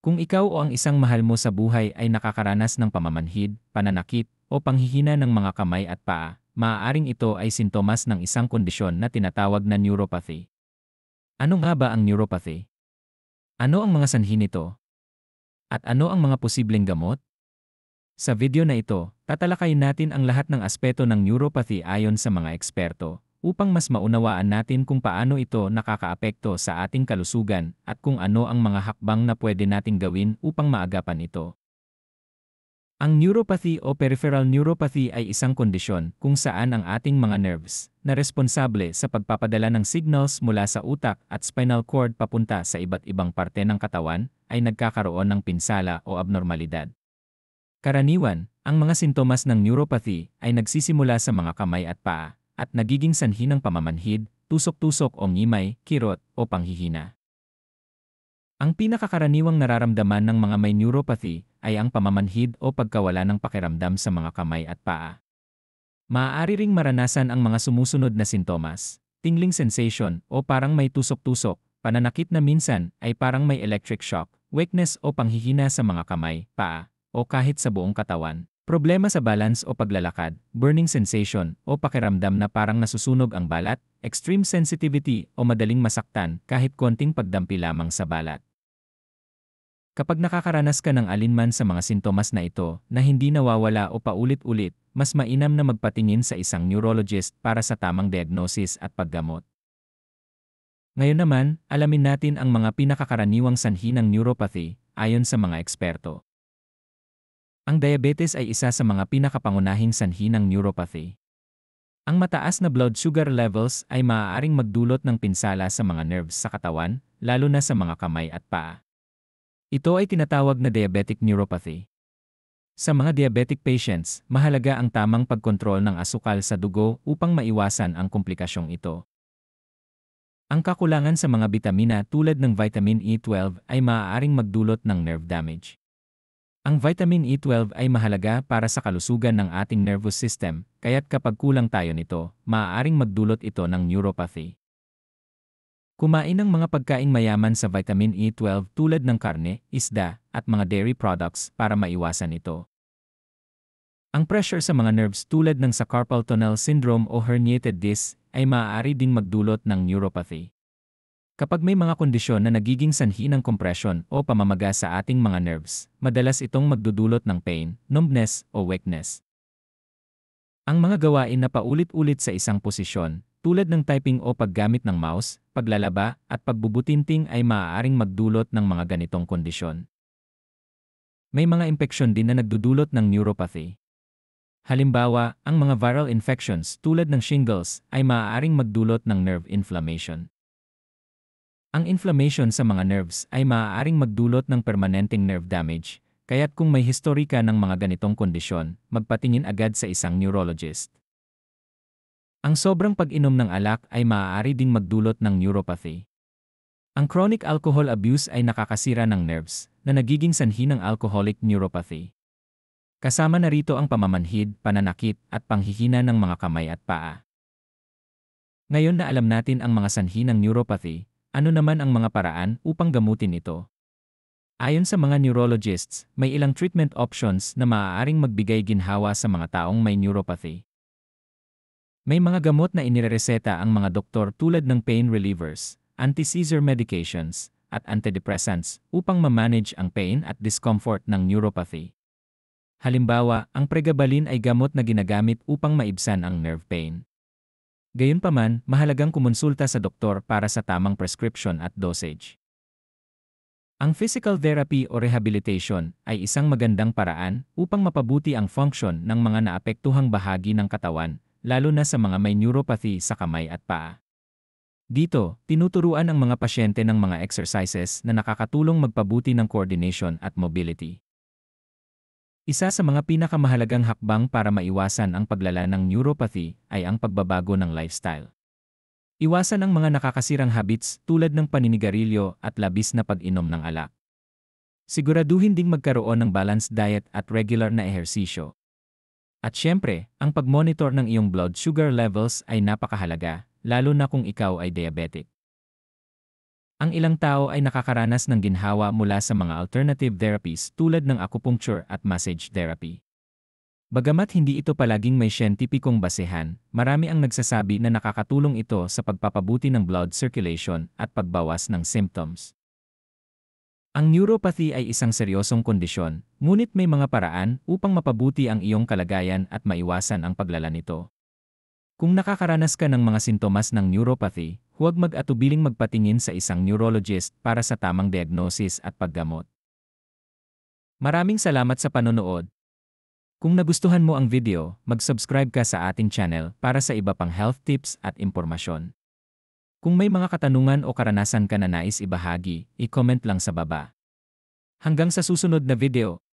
Kung ikaw o ang isang mahal mo sa buhay ay nakakaranas ng pamamanhid, pananakit, o panghihina ng mga kamay at paa, maaaring ito ay sintomas ng isang kondisyon na tinatawag na neuropathy. Ano nga ba ang neuropathy? Ano ang mga sanhi nito? At ano ang mga posibleng gamot? Sa video na ito, tatalakayin natin ang lahat ng aspeto ng neuropathy ayon sa mga eksperto, upang mas maunawaan natin kung paano ito nakakaapekto sa ating kalusugan at kung ano ang mga hakbang na pwede nating gawin upang maagapan ito. Ang neuropathy o peripheral neuropathy ay isang kondisyon kung saan ang ating mga nerves na responsable sa pagpapadala ng signals mula sa utak at spinal cord papunta sa iba't ibang parte ng katawan ay nagkakaroon ng pinsala o abnormalidad. Karaniwan, ang mga sintomas ng neuropathy ay nagsisimula sa mga kamay at paa at nagiging sanhi ng pamamanhid, tusok-tusok o ngimay, kirot o panghihina. Ang pinakakaraniwang nararamdaman ng mga may neuropathy ay ang pamamanhid o pagkawala ng pakiramdam sa mga kamay at paa. Maaari ring maranasan ang mga sumusunod na sintomas: tingling sensation o parang may tusok-tusok, pananakit na minsan ay parang may electric shock, weakness o panghihina sa mga kamay, paa, o kahit sa buong katawan, problema sa balance o paglalakad, burning sensation o pakiramdam na parang nasusunog ang balat, extreme sensitivity o madaling masaktan kahit konting pagdampi lamang sa balat. Kapag nakakaranas ka ng alinman sa mga sintomas na ito na hindi nawawala o paulit-ulit, mas mainam na magpatingin sa isang neurologist para sa tamang diagnosis at paggamot. Ngayon naman, alamin natin ang mga pinakakaraniwang sanhi ng neuropathy ayon sa mga eksperto. Ang diabetes ay isa sa mga pinakapangunahing sanhi ng neuropathy. Ang mataas na blood sugar levels ay maaaring magdulot ng pinsala sa mga nerves sa katawan, lalo na sa mga kamay at paa. Ito ay tinatawag na diabetic neuropathy. Sa mga diabetic patients, mahalaga ang tamang pagkontrol ng asukal sa dugo upang maiwasan ang komplikasyong ito. Ang kakulangan sa mga bitamina tulad ng vitamin E12 ay maaaring magdulot ng nerve damage. Ang vitamin E12 ay mahalaga para sa kalusugan ng ating nervous system, kaya't kapag kulang tayo nito, maaaring magdulot ito ng neuropathy. Kumain ng mga pagkaing mayaman sa vitamin E12 tulad ng karne, isda, at mga dairy products para maiwasan ito. Ang pressure sa mga nerves tulad ng sa carpal tunnel syndrome o herniated disc ay maaari ding magdulot ng neuropathy. Kapag may mga kondisyon na nagiging sanhi ng compression o pamamaga sa ating mga nerves, madalas itong magdudulot ng pain, numbness o weakness. Ang mga gawain na paulit-ulit sa isang posisyon, tulad ng typing o paggamit ng mouse, paglalaba, at pagbubutinting ay maaaring magdulot ng mga ganitong kondisyon. May mga impeksyon din na nagdudulot ng neuropathy. Halimbawa, ang mga viral infections tulad ng shingles ay maaaring magdulot ng nerve inflammation. Ang inflammation sa mga nerves ay maaaring magdulot ng permanenteng nerve damage, kaya't kung may historika ng mga ganitong kondisyon, magpatingin agad sa isang neurologist. Ang sobrang pag-inom ng alak ay maaari ding magdulot ng neuropathy. Ang chronic alcohol abuse ay nakakasira ng nerves, na nagiging sanhi ng alcoholic neuropathy. Kasama na rito ang pamamanhid, pananakit, at panghihina ng mga kamay at paa. Ngayon na alam natin ang mga sanhi ng neuropathy, ano naman ang mga paraan upang gamutin ito? Ayon sa mga neurologists, may ilang treatment options na maaaring magbigay ginhawa sa mga taong may neuropathy. May mga gamot na inirereseta ang mga doktor tulad ng pain relievers, anti-seizure medications, at antidepressants upang ma-manage ang pain at discomfort ng neuropathy. Halimbawa, ang pregabalin ay gamot na ginagamit upang maibsan ang nerve pain. Gayunpaman, mahalagang kumonsulta sa doktor para sa tamang prescription at dosage. Ang physical therapy o rehabilitation ay isang magandang paraan upang mapabuti ang function ng mga naapektuhang bahagi ng katawan, lalo na sa mga may neuropathy sa kamay at paa. Dito, tinuturuan ang mga pasyente ng mga exercises na nakakatulong magpabuti ng coordination at mobility. Isa sa mga pinakamahalagang hakbang para maiwasan ang paglala ng neuropathy ay ang pagbabago ng lifestyle. Iwasan ang mga nakakasirang habits tulad ng paninigarilyo at labis na pag-inom ng alak. Siguraduhin ding magkaroon ng balanced diet at regular na ehersisyo. At syempre, ang pag-monitor ng iyong blood sugar levels ay napakahalaga, lalo na kung ikaw ay diabetic. Ang ilang tao ay nakakaranas ng ginhawa mula sa mga alternative therapies tulad ng acupuncture at massage therapy. Bagamat hindi ito palaging may siyentipikong basehan, marami ang nagsasabi na nakakatulong ito sa pagpapabuti ng blood circulation at pagbawas ng symptoms. Ang neuropathy ay isang seryosong kondisyon, ngunit may mga paraan upang mapabuti ang iyong kalagayan at maiwasan ang paglala nito. Kung nakakaranas ka ng mga sintomas ng neuropathy, huwag mag-atubiling magpatingin sa isang neurologist para sa tamang diagnosis at paggamot. Maraming salamat sa panonood. Kung nagustuhan mo ang video, mag-subscribe ka sa ating channel para sa iba pang health tips at impormasyon. Kung may mga katanungan o karanasan ka na nais ibahagi, i-comment lang sa baba. Hanggang sa susunod na video.